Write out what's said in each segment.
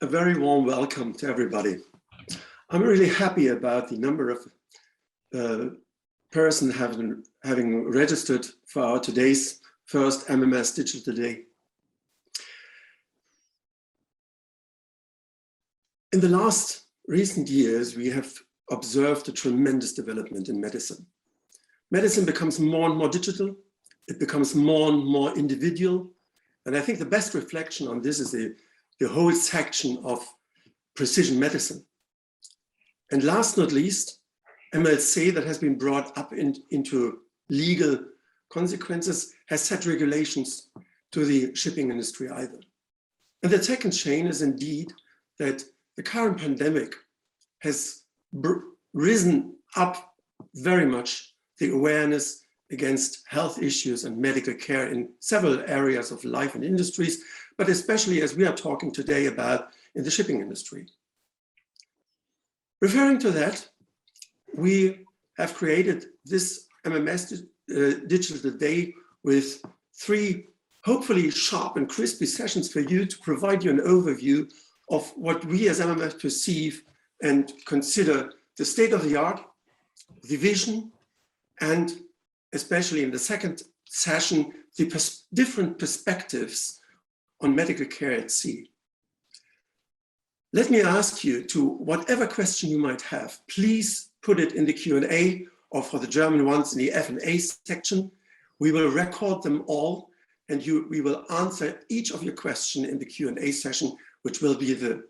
A very warm welcome to everybody. I'm really happy about the number of persons having registered for our today's first MMS Digital Day. In the last recent years, we have observed a tremendous development in medicine. Medicine becomes more and more digital. It becomes more and more individual. And I think the best reflection on this is the whole section of precision medicine. And last not least, MLC that has been brought up into legal consequences has set regulations to the shipping industry either. And the second chain is indeed that the current pandemic has risen up very much the awareness against health issues and medical care in several areas of life and industries, but especially as we are talking today about in the shipping industry. Referring to that, we have created this MMS Digital Day with 3 hopefully sharp and crispy sessions for you to provide you an overview of what we as MMS perceive and consider the state of the art, the vision, and especially in the second session, the different perspectives on medical care at sea. Let me ask you to whatever question you might have, please put it in the Q&A or for the German ones in the F&A section. We will record them all and we will answer each of your questions in the Q&A session, which will be the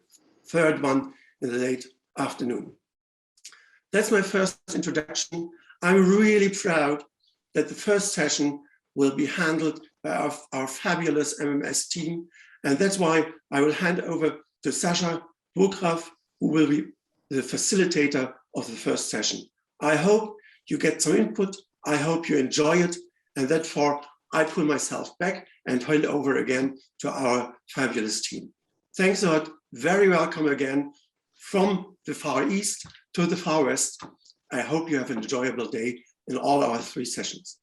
third one in the late afternoon. That's my first introduction. I'm really proud that the first session will be handled by our fabulous MMS team. And that's why I will hand over to Sascha Burggraf, who will be the facilitator of the first session. I hope you get some input. I hope you enjoy it. And therefore, I pull myself back and hand over again to our fabulous team. Thanks a lot. Very welcome again from the Far East to the Far West. I hope you have an enjoyable day in all our 3 sessions.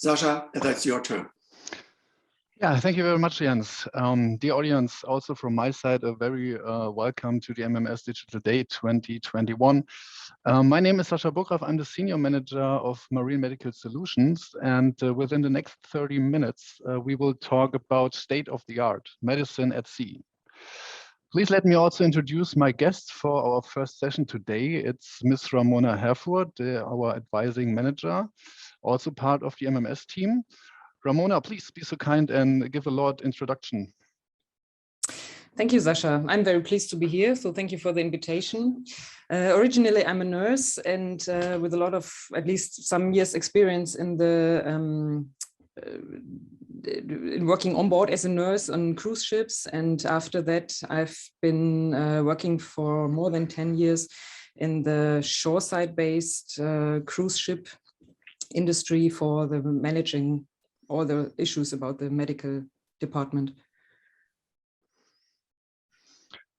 Sascha, that's your turn. Yeah, thank you very much, Jens. Dear audience, also from my side, a very welcome to the MMS Digital Day 2021. My name is Sascha Burggraf. I'm the Senior Manager of Marine Medical Solutions. And within the next 30 minutes, we will talk about state-of-the-art medicine at sea. Please let me also introduce my guests for our first session today. It's Ms. Ramona Hereford, our advising manager, also part of the MMS team. Ramona, please be so kind and give a short introduction. Thank you, Sascha. I'm very pleased to be here, so thank you for the invitation. Originally, I'm a nurse and with a lot of, at least some years experience in the in working on board as a nurse on cruise ships. And after that, I've been working for more than 10 years in the shoreside-based cruise ship industry for the managing all the issues about the medical department.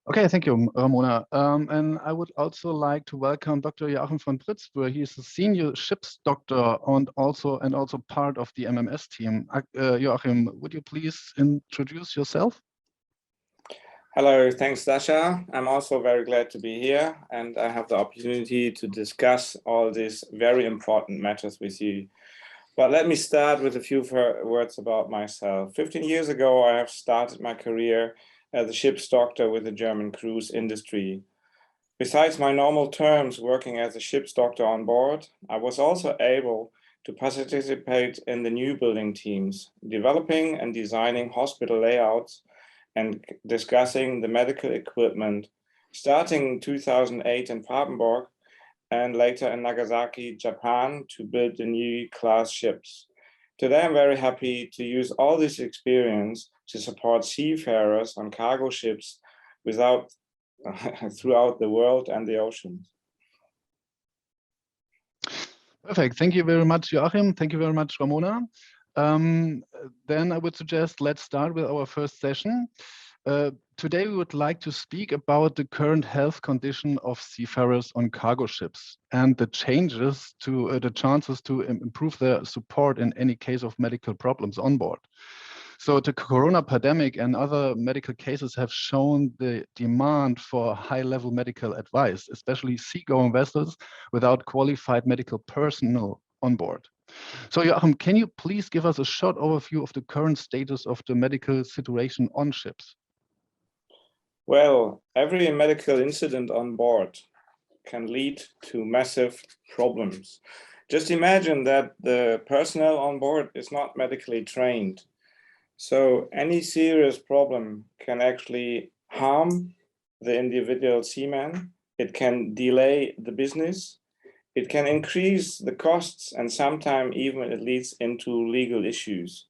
Okay, thank you, Ramona. And I would also like to welcome Dr. Joachim von Pritzber. He is a senior ship's doctor and also part of the MMS team. Joachim, would you please introduce yourself? Hello, thanks, Sascha. I'm also very glad to be here and I have the opportunity to discuss all these very important matters with you. But let me start with a few words about myself. 15 years ago, I have started my career as a ship's doctor with the German cruise industry. Besides my normal terms working as a ship's doctor on board, I was also able to participate in the new building teams, developing and designing hospital layouts and discussing the medical equipment, starting in 2008 in Papenburg and later in Nagasaki, Japan, to build the new class ships. Today, I'm very happy to use all this experience to support seafarers on cargo ships throughout the world and the oceans. Perfect. Thank you very much, Joachim. Thank you very much, Ramona. Then I would suggest let's start with our first session. Today, we would like to speak about the current health condition of seafarers on cargo ships and the changes to the chances to improve their support in any case of medical problems on board. So the corona pandemic and other medical cases have shown the demand for high-level medical advice, especially seagoing vessels without qualified medical personnel on board. So Joachim, can you please give us a short overview of the current status of the medical situation on ships? Well, every medical incident on board can lead to massive problems. Just imagine that the personnel on board is not medically trained. So any serious problem can actually harm the individual seaman. It can delay the business. It can increase the costs, and sometimes even it leads into legal issues.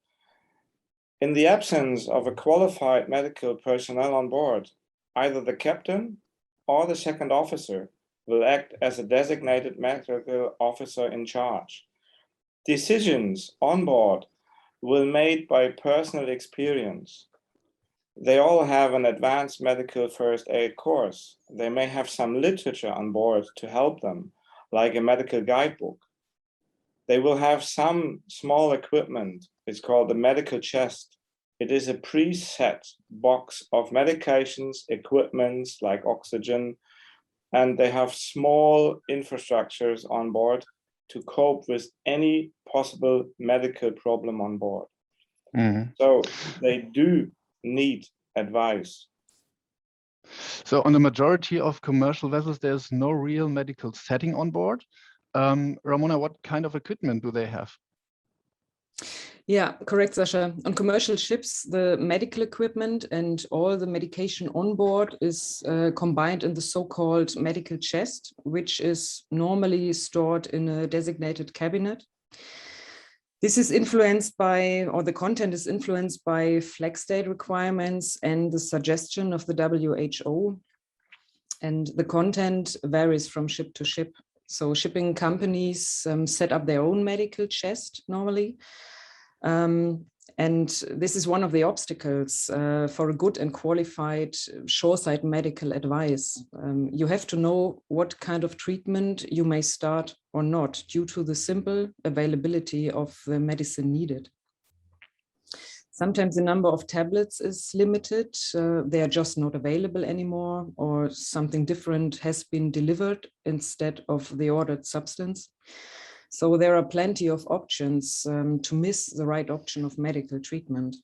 In the absence of a qualified medical personnel on board, either the captain or the second officer will act as a designated medical officer in charge. Decisions on board will be made by personal experience. They all have an advanced medical first aid course. They may have some literature on board to help them, like a medical guidebook. They will have some small equipment. It's called the medical chest. It is a preset box of medications, equipments like oxygen, and they have small infrastructures on board to cope with any possible medical problem on board. So they do need advice. So on the majority of commercial vessels, there's no real medical setting on board. Ramona, what kind of equipment do they have? Yeah, correct, Sasha. On commercial ships, the medical equipment and all the medication on board is combined in the so-called medical chest, which is normally stored in a designated cabinet. This is influenced by, or the content is influenced by flag state requirements and the suggestion of the WHO. And the content varies from ship to ship. So shipping companies set up their own medical chest normally. And this is one of the obstacles for a good and qualified shoreside medical advice. You have to know what kind of treatment you may start or not due to the simple availability of the medicine needed. Sometimes the number of tablets is limited. They are just not available anymore, or something different has been delivered instead of the ordered substance. So there are plenty of options to miss the right option of medical treatment.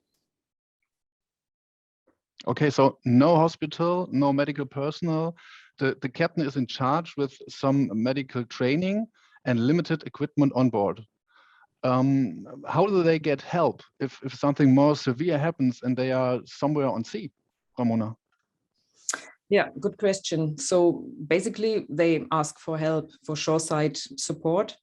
Okay, so no hospital, no medical personnel. The captain is in charge with some medical training and limited equipment on board. How do they get help if something more severe happens and they are somewhere on sea, Ramona? Yeah, good question. So basically they ask for help, for shoreside support.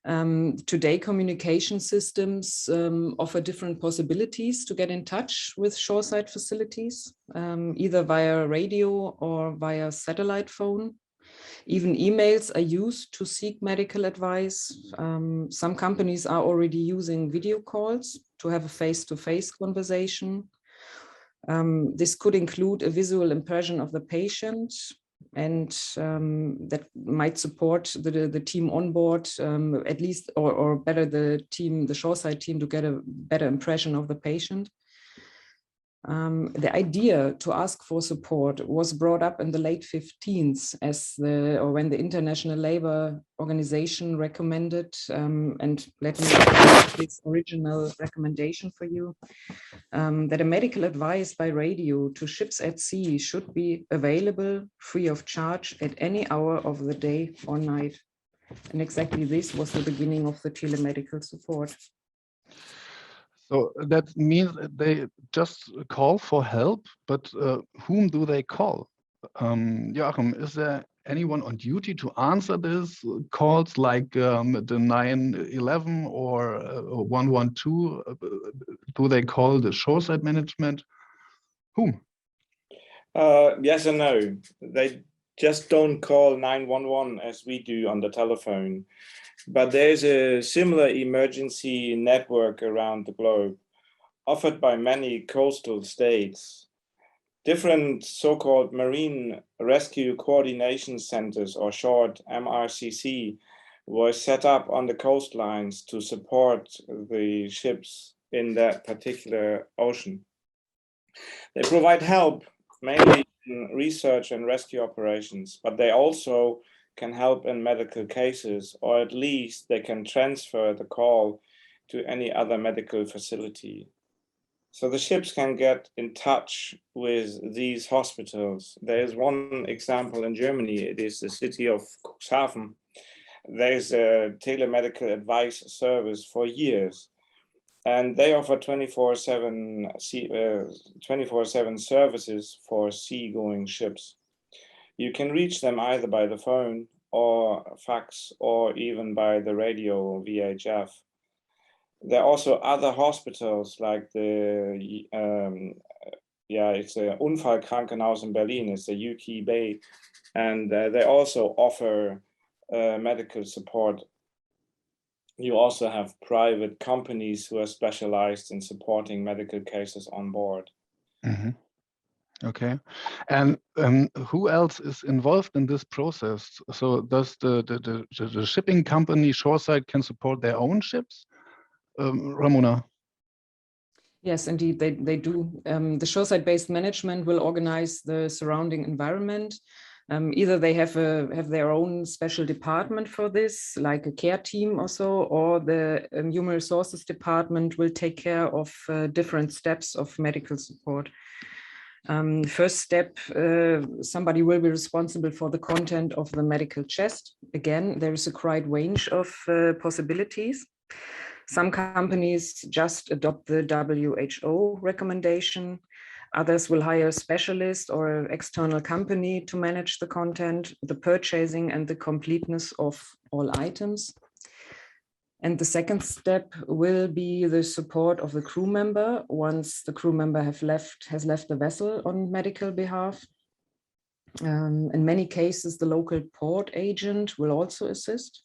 Today, communication systems offer different possibilities to get in touch with shoreside facilities, either via radio or via satellite phone. Even emails are used to seek medical advice. Some companies are already using video calls to have a face-to-face conversation. This could include a visual impression of the patient, and that might support the team on board, at least, or better, the shoreside team to get a better impression of the patient. The idea to ask for support was brought up in the late 15th when the International Labour Organization recommended, and let me read this original recommendation for you, that a medical advice by radio to ships at sea should be available free of charge at any hour of the day or night. And exactly this was the beginning of the telemedical support. So that means they just call for help, but whom do they call? Joachim, is there anyone on duty to answer these calls, like the 911 or 112? Do they call the shoreside management? Whom? Yes and no. They just don't call 911 as we do on the telephone. But there's a similar emergency network around the globe, offered by many coastal states. Different so-called Marine Rescue Coordination Centers, or short MRCC, were set up on the coastlines to support the ships in that particular ocean. They provide help mainly in research and rescue operations, but they also can help in medical cases, or at least they can transfer the call to any other medical facility. So the ships can get in touch with these hospitals. There is one example in Germany. It is the city of Cuxhaven. There is a telemedical advice service for years, and they offer 24/7 services for seagoing ships. You can reach them either by the phone or fax or even by the radio VHF. There are also other hospitals like it's a Unfallkrankenhaus in Berlin, it's a UKB, and they also offer medical support. You also have private companies who are specialized in supporting medical cases on board. Mm-hmm. Okay, and who else is involved in this process? So does the shipping company shoreside can support their own ships? Ramona? Yes, indeed, they do. The shoreside-based management will organize the surrounding environment. Either they have their own special department for this, like a care team or so, or the human resources department will take care of different steps of medical support. First step, somebody will be responsible for the content of the medical chest. Again, there is a quite range of possibilities. Some companies just adopt the WHO recommendation. Others will hire a specialist or an external company to manage the content, the purchasing, and the completeness of all items. And the second step will be the support of the crew member once the crew member has left the vessel on medical behalf. In many cases, the local port agent will also assist,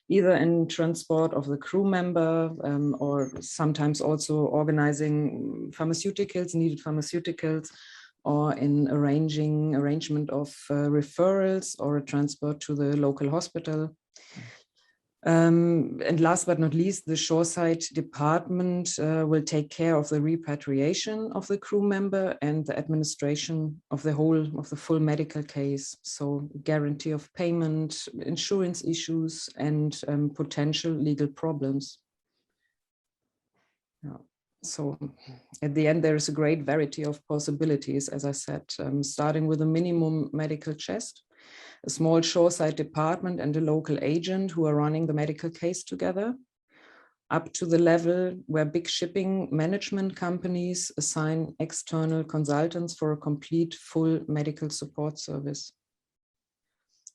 either in transport of the crew member or sometimes also organizing needed pharmaceuticals, or in arrangement of referrals or a transport to the local hospital. And last but not least, the shoreside department will take care of the repatriation of the crew member and the administration of the full medical case. So guarantee of payment, insurance issues, and potential legal problems. Yeah. So at the end, there is a great variety of possibilities, as I said, starting with a minimum medical chest, a small shoreside department and a local agent who are running the medical case together, up to the level where big shipping management companies assign external consultants for a complete full medical support service.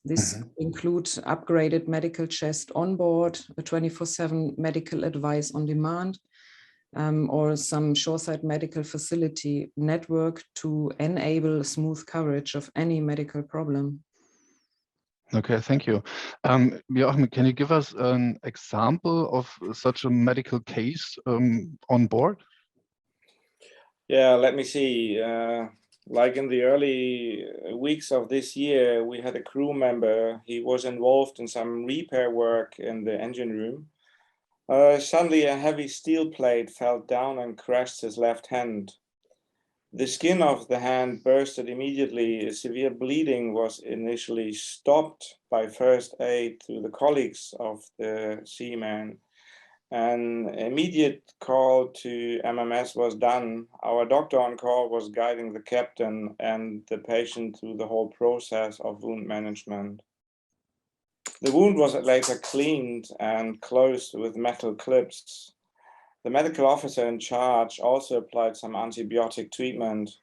This includes upgraded medical chest on board, a 24/7 medical advice on demand, or some shoreside medical facility network to enable smooth coverage of any medical problem. Okay, thank you. Joachim, can you give us an example of such a medical case on board? Yeah, let me see. Like in the early weeks of this year, we had a crew member. He was involved in some repair work in the engine room. Suddenly, a heavy steel plate fell down and crushed his left hand. The skin of the hand bursted immediately. Severe bleeding was initially stopped by first aid to the colleagues of the seaman. An immediate call to MMS was done. Our doctor on call was guiding the captain and the patient through the whole process of wound management. The wound was later cleaned and closed with metal clips. The medical officer in charge also applied some antibiotic treatment.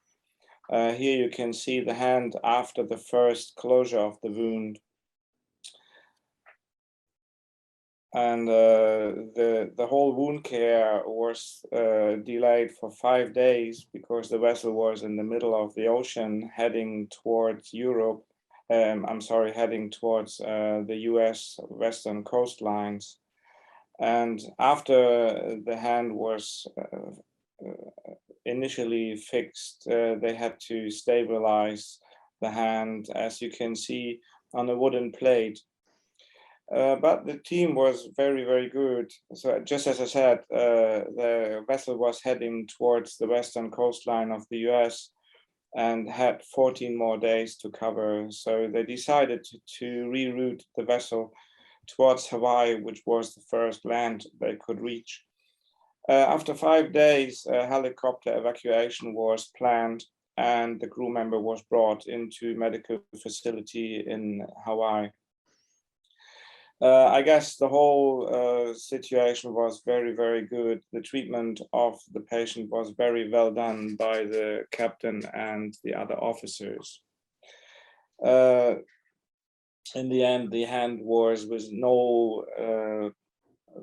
Here you can see the hand after the first closure of the wound. And the whole wound care was delayed for 5 days because the vessel was in the middle of the ocean heading towards Europe. Heading towards the US western coastlines. And after the hand was initially fixed, they had to stabilize the hand, as you can see on a wooden plate. But the team was very, very good. So just as I said, the vessel was heading towards the western coastline of the US and had 14 more days to cover. So they decided to reroute the vessel towards Hawaii, which was the first land they could reach. After 5 days, a helicopter evacuation was planned and the crew member was brought into medical facility in Hawaii. I guess the whole situation was very, very good. The treatment of the patient was very well done by the captain and the other officers. In the end, the hand was with no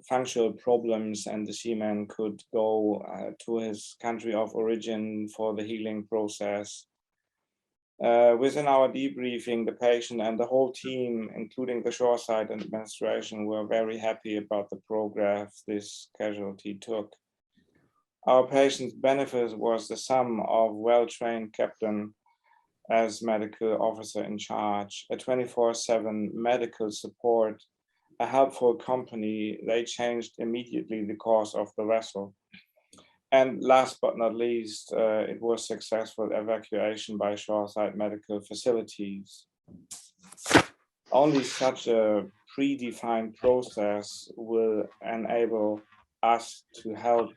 functional problems, and the seaman could go to his country of origin for the healing process. Within our debriefing, the patient and the whole team, including the shoreside administration, were very happy about the progress this casualty took. Our patient's benefit was the sum of well-trained captain as medical officer in charge, a 24/7 medical support, a helpful company. They changed immediately the course of the vessel. And last but not least, it was successful evacuation by shoreside medical facilities. Only such a predefined process will enable us to help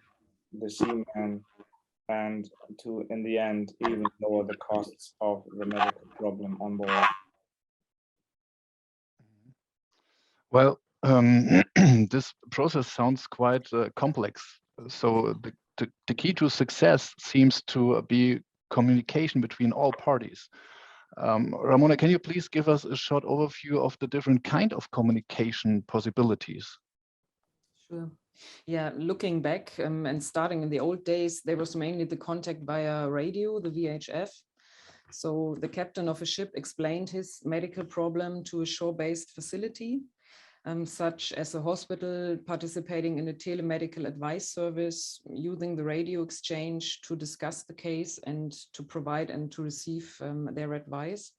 the seamen and to, in the end, even lower the costs of the medical problem on board. Well, this process sounds quite complex. So the key to success seems to be communication between all parties. Ramona, can you please give us a short overview of the different kind of communication possibilities? Sure. Yeah, looking back and starting in the old days, there was mainly the contact via radio, the VHF. So the captain of a ship explained his medical problem to a shore-based facility, such as a hospital participating in a telemedical advice service, using the radio exchange to discuss the case and to provide and to receive their advice.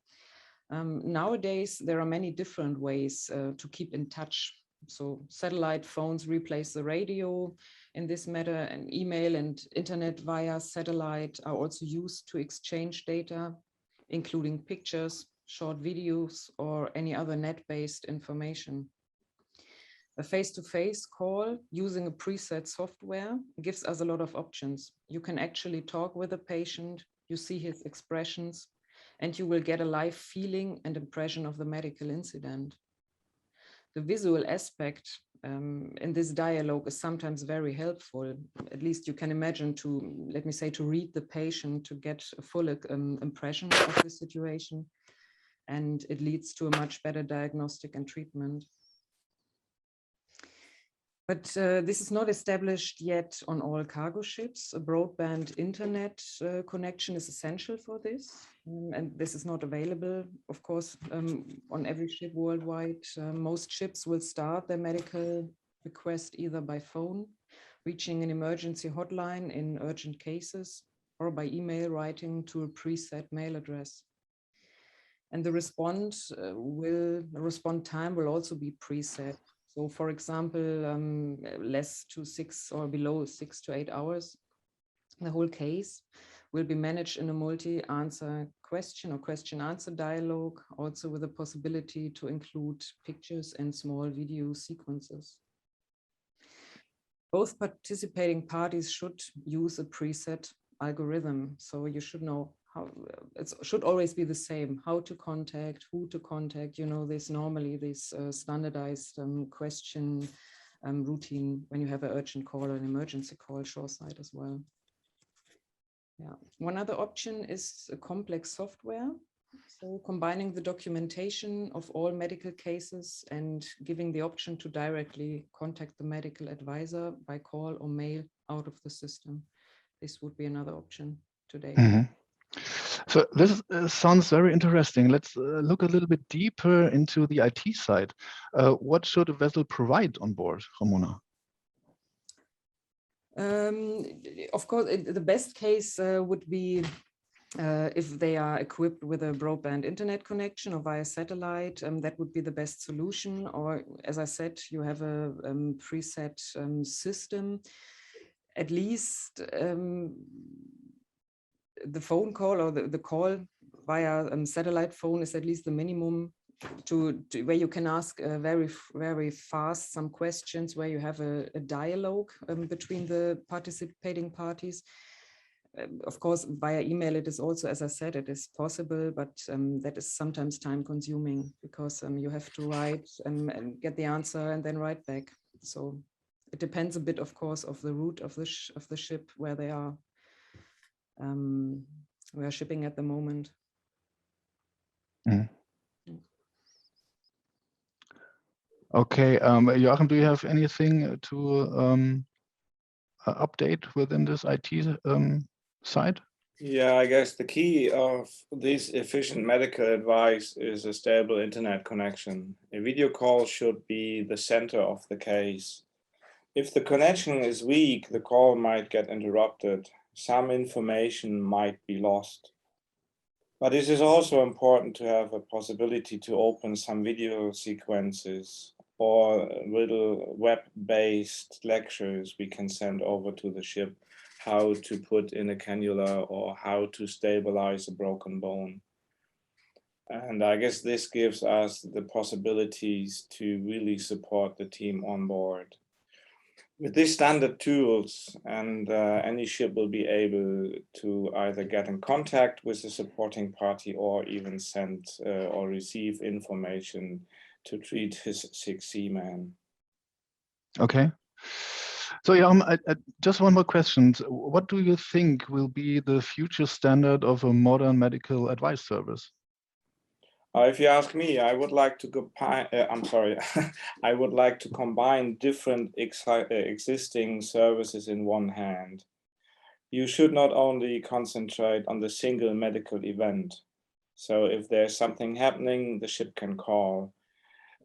Nowadays, there are many different ways to keep in touch. So satellite phones replace the radio in this matter, and email and internet via satellite are also used to exchange data, including pictures, short videos, or any other net-based information. A face-to-face call using a preset software gives us a lot of options. You can actually talk with a patient, you see his expressions, and you will get a live feeling and impression of the medical incident. The visual aspect in this dialogue is sometimes very helpful. At least you can imagine to, let me say, to read the patient to get a full impression of the situation, and it leads to a much better diagnostic and treatment. But this is not established yet on all cargo ships. A broadband internet connection is essential for this. And this is not available, of course, on every ship worldwide. Most ships will start their medical request either by phone, reaching an emergency hotline in urgent cases, or by email writing to a preset mail address. And the response time will also be preset. So for example, less to 6 or below 6 to 8 hours. The whole case will be managed in a multi-answer question or question-answer dialogue, also with the possibility to include pictures and small video sequences. Both participating parties should use a preset algorithm. So you should know how it should always be the same, how to contact, who to contact, you know, this normally this standardized question routine when you have an urgent call or an emergency call shoreside as well. Yeah, one other option is a complex software. So combining the documentation of all medical cases and giving the option to directly contact the medical advisor by call or mail out of the system. This would be another option today. Mm-hmm. So this sounds very interesting. Let's look a little bit deeper into the IT side. What should a vessel provide on board, Ramona? Of course, the best case would be If they are equipped with a broadband internet connection or via satellite, that would be the best solution. Or, as I said, you have a preset system. At least the phone call or the call via satellite phone is at least the minimum to where you can ask very fast some questions, where you have a dialogue between the participating parties. Of course, via email, it is also, as I said, it is possible, but that is sometimes time consuming, because you have to write and get the answer and then write back. So it depends a bit, of course, of the route of the ship where they are. We are shipping at the moment. Mm. Okay, Joachim, do you have anything to update within this IT side? Yeah, I guess the key of this efficient medical advice is a stable internet connection. A video call should be the center of the case. If the connection is weak, the call might get interrupted. Some information might be lost. But it is also important to have a possibility to open some video sequences or little web-based lectures we can send over to the ship, how to put in a cannula or how to stabilize a broken bone. And I guess this gives us the possibilities to really support the team on board. With these standard tools, and any ship will be able to either get in contact with the supporting party or even send or receive information to treat his sick seaman. Okay. So I just one more question. What do you think will be the future standard of a modern medical advice service? If you ask me, I would like to I would like to combine different existing services in one hand. You should not only concentrate on the single medical event. So if there's something happening, the ship can call.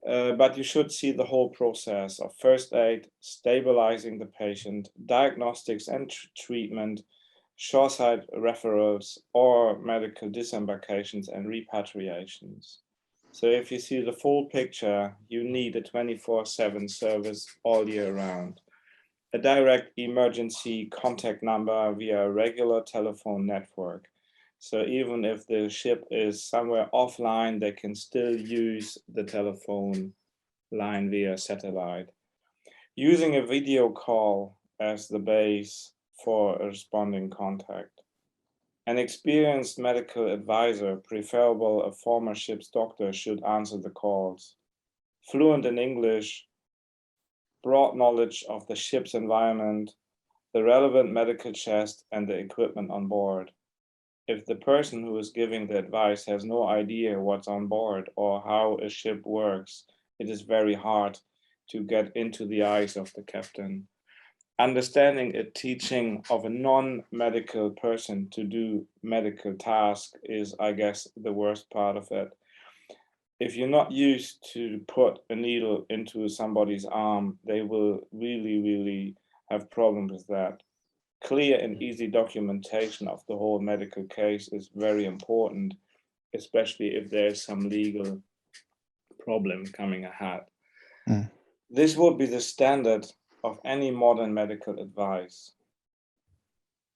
But you should see the whole process of first aid, stabilizing the patient, diagnostics and treatment, shoreside referrals, or medical disembarkations and repatriations. So if you see the full picture, you need a 24/7 service all year round. A direct emergency contact number via a regular telephone network. So even if the ship is somewhere offline, they can still use the telephone line via satellite. Using a video call as the base for a responding contact. An experienced medical advisor, preferable a former ship's doctor, should answer the calls. Fluent in English, broad knowledge of the ship's environment, the relevant medical chest, and the equipment on board. If the person who is giving the advice has no idea what's on board or how a ship works, it is very hard to get into the eyes of the captain. Understanding a teaching of a non-medical person to do medical tasks is, I guess, the worst part of it. If you're not used to put a needle into somebody's arm, they will really have problems with that. Clear and easy documentation of the whole medical case is very important, especially if there's some legal problem coming ahead. Mm. This would be the standard of any modern medical advice.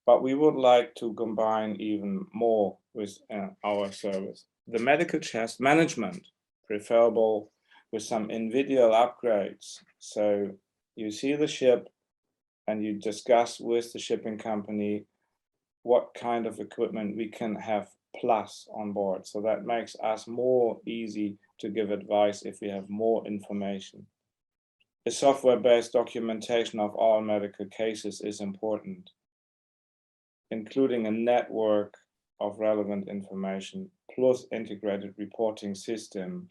But we would like to combine even more with our service. The medical chest management, preferable with some individual upgrades. So you see the ship and you discuss with the shipping company what kind of equipment we can have plus on board. So that makes us more easy to give advice if we have more information. A software-based documentation of all medical cases is important, including a network of relevant information, plus integrated reporting systems.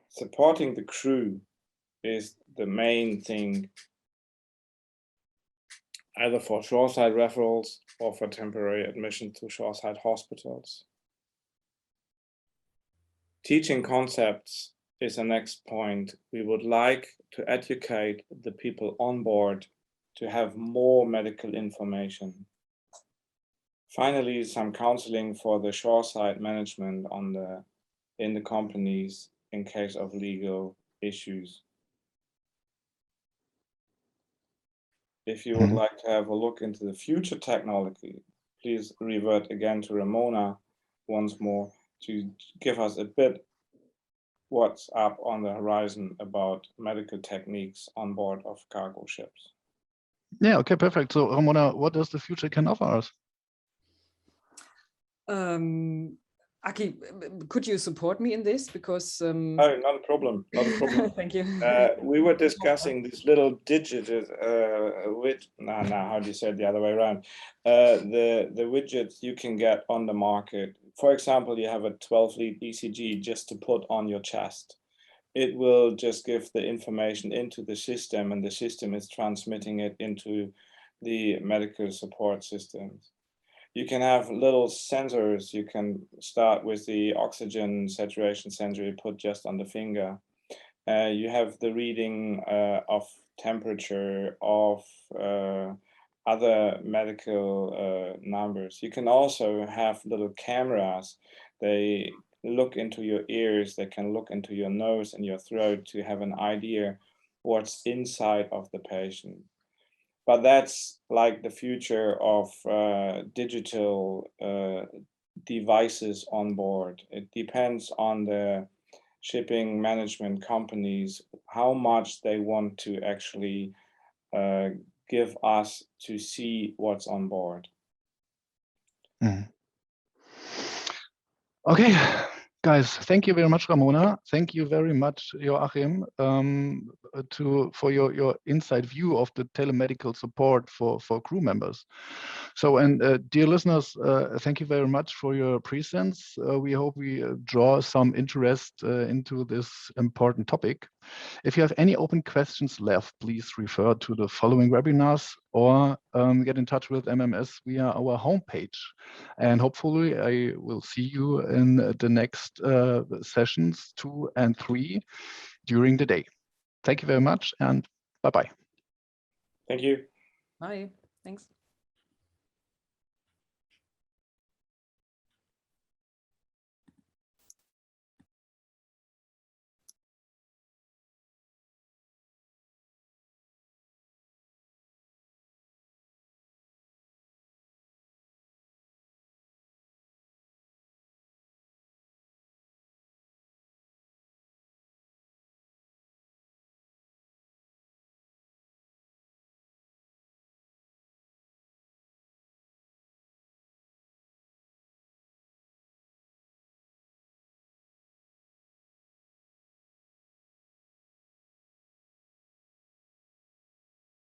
Supporting the crew is the main thing, either for shoreside referrals or for temporary admission to shoreside hospitals. Teaching concepts is the next point. We would like to educate the people on board to have more medical information. Finally, some counseling for the shoreside management in the companies in case of legal issues. If you would like to have a look into the future technology, please revert again to Ramona once more to give us a bit what's up on the horizon about medical techniques on board of cargo ships. Yeah, okay, perfect. So Ramona, what does the future can offer us? Aki, could you support me in this? Because Oh, not a problem, not a problem. thank you. We were discussing these little digits with how do you say it the other way around? The widgets you can get on the market. For example, you have a 12-lead ECG just to put on your chest. It will just give the information into the system, and the system is transmitting it into the medical support systems. You can have little sensors. You can start with the oxygen saturation sensor you put just on the finger. You have the reading of temperature, of other medical numbers. You can also have little cameras. They look into your ears, they can look into your nose and your throat to have an idea what's inside of the patient. But that's like the future of digital devices on board. It depends on the shipping management companies, how much they want to actually give us to see what's on board. Okay, guys, thank you very much, Ramona. Thank you very much, Joachim, for your inside view of the telemedical support for crew members. So, and dear listeners, thank you very much for your presence. We hope we draw some interest into this important topic. If you have any open questions left, please refer to the following webinars or get in touch with MMS via our homepage. And hopefully I will see you in the next sessions 2 and 3 during the day. Thank you very much and bye-bye. Thank you. Bye. Thanks.